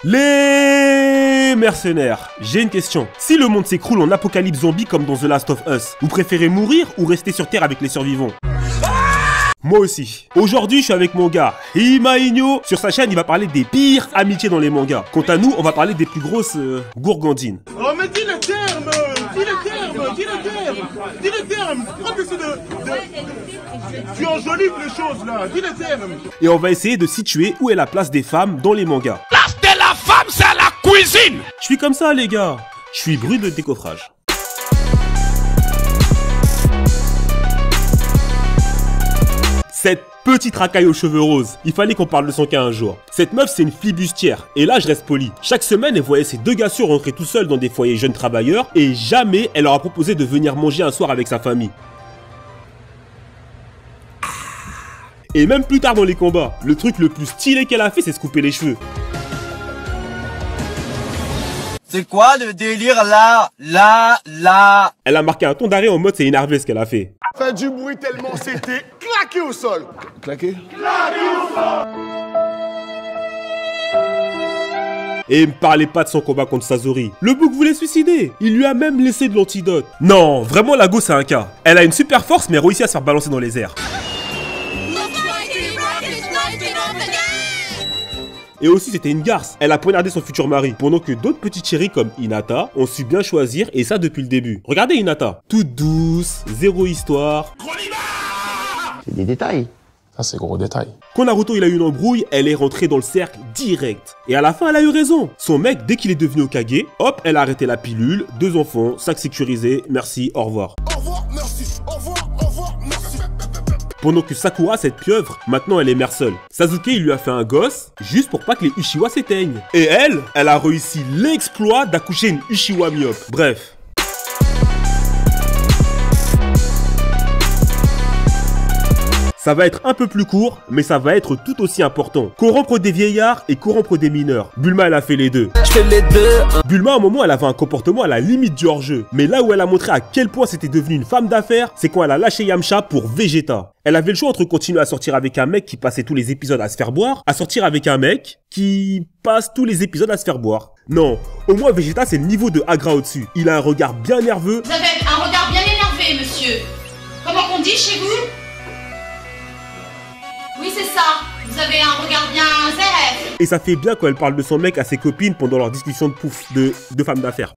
Les mercenaires, j'ai une question. Si le monde s'écroule en apocalypse zombie comme dans The Last of Us, vous préférez mourir ou rester sur Terre avec les survivants? Moi aussi. Aujourd'hui, je suis avec mon gars, Himainho. Sur sa chaîne, il va parler des pires amitiés dans les mangas. Quant à nous, on va parler des plus grosses gourgandines. Oh mais dis le terme. Je crois que c'est Tu enjolives les choses là, dis le terme. Et on va essayer de situer où est la place des femmes dans les mangas. Place de la femme, c'est à la cuisine. Je suis comme ça les gars. Je suis brut de décoffrage. Cette petite racaille aux cheveux roses, il fallait qu'on parle de son cas un jour. Cette meuf c'est une flibustière, et là je reste poli. Chaque semaine elle voyait ses deux gassures rentrer tout seuls dans des foyers jeunes travailleurs, et jamais elle leur a proposé de venir manger un soir avec sa famille. Et même plus tard dans les combats, le truc le plus stylé qu'elle a fait c'est se couper les cheveux. C'est quoi le délire là? Elle a marqué un ton d'arrêt en mode c'est énervé ce qu'elle a fait. Fait du bruit tellement c'était claqué au sol. Claqué au sol. Et me parlez pas de son combat contre Sazori. Le bouc voulait suicider. Il lui a même laissé de l'antidote. Non, vraiment la go c'est un cas. Elle a une super force mais réussit à se faire balancer dans les airs. Et aussi c'était une garce, elle a poignardé son futur mari, pendant que d'autres petites chéries comme Hinata ont su bien choisir et ça depuis le début. Regardez Hinata, toute douce, zéro histoire. C'est des détails. Ça c'est gros détail. Quand Naruto il a eu une embrouille, elle est rentrée dans le cercle direct. Et à la fin elle a eu raison. Son mec dès qu'il est devenu Hokage, hop elle a arrêté la pilule, 2 enfants, sac sécurisé, merci, au revoir. Au revoir, merci, au revoir, merci. Pendant que Sakura, cette pieuvre, maintenant elle est mère seule. Sasuke il lui a fait un gosse, juste pour pas que les Uchiwa s'éteignent. Et elle a réussi l'exploit d'accoucher une Uchiwa myope. Bref. Ça va être un peu plus court, mais ça va être tout aussi important. Corrompre des vieillards et corrompre des mineurs. Bulma, elle a fait les deux. Je fais les deux. Bulma, à un moment, elle avait un comportement à la limite du hors-jeu. Mais là où elle a montré à quel point c'était devenu une femme d'affaires, c'est quand elle a lâché Yamcha pour Vegeta. Elle avait le choix entre continuer à sortir avec un mec qui passait tous les épisodes à se faire boire, à sortir avec un mec qui passe tous les épisodes à se faire boire. Non, au moins Vegeta, c'est le niveau de Agra au-dessus. Il a un regard bien nerveux. Vous avez un regard bien énervé, monsieur. Comment qu'on dit chez vous? Oui, c'est ça. Vous avez un regard bien zéref. Et ça fait bien quand elle parle de son mec à ses copines pendant leur discussion de pouf de femmes d'affaires.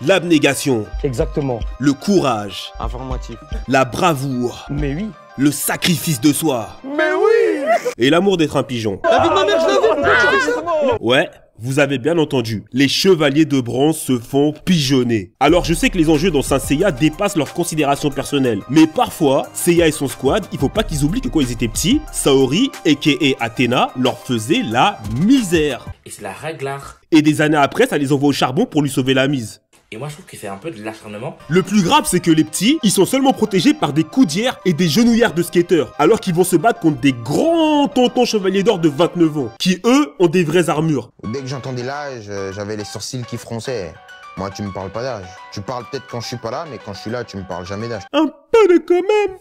L'abnégation. Exactement. Le courage. Informatif. La bravoure. Mais oui. Le sacrifice de soi. Mais oui. Et l'amour d'être un pigeon. La vie de ma mère, je l'ai vu. Ouais. Vous avez bien entendu, les chevaliers de bronze se font pigeonner. Alors je sais que les enjeux dans Saint Seiya dépassent leurs considérations personnelles. Mais parfois, Seiya et son squad, il faut pas qu'ils oublient que quand ils étaient petits, Saori, aka Athéna, leur faisait la misère. Et c'est la règle l'art. Et des années après, ça les envoie au charbon pour lui sauver la mise. Et moi je trouve que c'est un peu de l'acharnement. Le plus grave, c'est que les petits, ils sont seulement protégés par des coudières et des genouillères de skateurs, alors qu'ils vont se battre contre des grands tontons chevaliers d'or de 29 ans, qui eux, ont des vraies armures. Dès que j'entendais l'âge, j'avais les sourcils qui fronçaient. Moi, tu me parles pas d'âge. Tu parles peut-être quand je suis pas là, mais quand je suis là, tu me parles jamais d'âge. Un peu de quand même.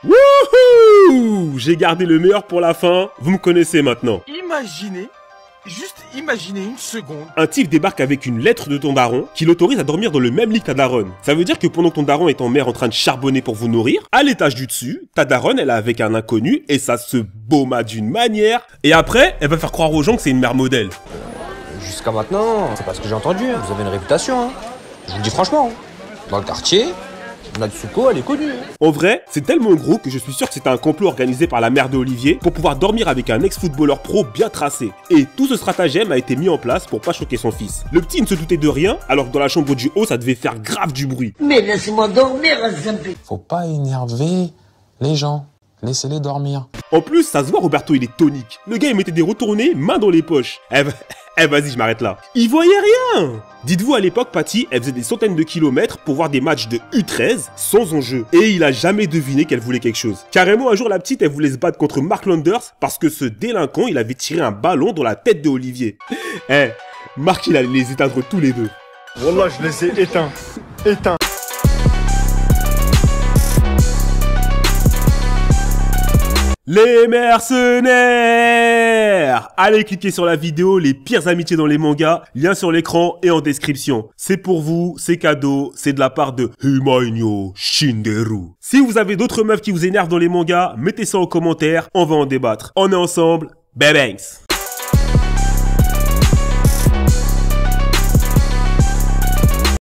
Wouhou! J'ai gardé le meilleur pour la fin, vous me connaissez maintenant. Imaginez une seconde. Un type débarque avec une lettre de ton daron qui l'autorise à dormir dans le même lit que ta daronne. Ça veut dire que pendant que ton daron est en mer en train de charbonner pour vous nourrir, à l'étage du dessus, ta daronne elle est avec un inconnu et ça se bauma d'une manière. Et après, elle va faire croire aux gens que c'est une mère modèle. Jusqu'à maintenant, c'est pas ce que j'ai entendu. Vous avez une réputation. Hein. Je vous le dis franchement. Dans le quartier, Natsuko, elle est connue. En vrai, c'est tellement gros que je suis sûr que c'était un complot organisé par la mère de Olivier pour pouvoir dormir avec un ex-footballeur pro bien tracé. Et tout ce stratagème a été mis en place pour pas choquer son fils. Le petit ne se doutait de rien, alors que dans la chambre du haut, ça devait faire grave du bruit. Mais laisse-moi dormir, Zampi. Faut pas énerver les gens. Laissez-les dormir. En plus, ça se voit, Roberto, il est tonique. Le gars, il mettait des retournés, main dans les poches. Vas-y, je m'arrête là. Il voyait rien. Dites-vous, à l'époque, Patty, elle faisait des centaines de kilomètres pour voir des matchs de U13 sans enjeu. Et il a jamais deviné qu'elle voulait quelque chose. Carrément, un jour, la petite, elle voulait se battre contre Mark Landers parce que ce délinquant, il avait tiré un ballon dans la tête de Olivier. Mark, il allait les éteindre tous les deux. Wallah, je les ai éteints. Les mercenaires! Allez cliquer sur la vidéo Les pires amitiés dans les mangas, lien sur l'écran et en description. C'est pour vous, c'est cadeau, c'est de la part de Himainyo Shinderu. Si vous avez d'autres meufs qui vous énervent dans les mangas, mettez ça en commentaire, on va en débattre. On est ensemble, bye bangs!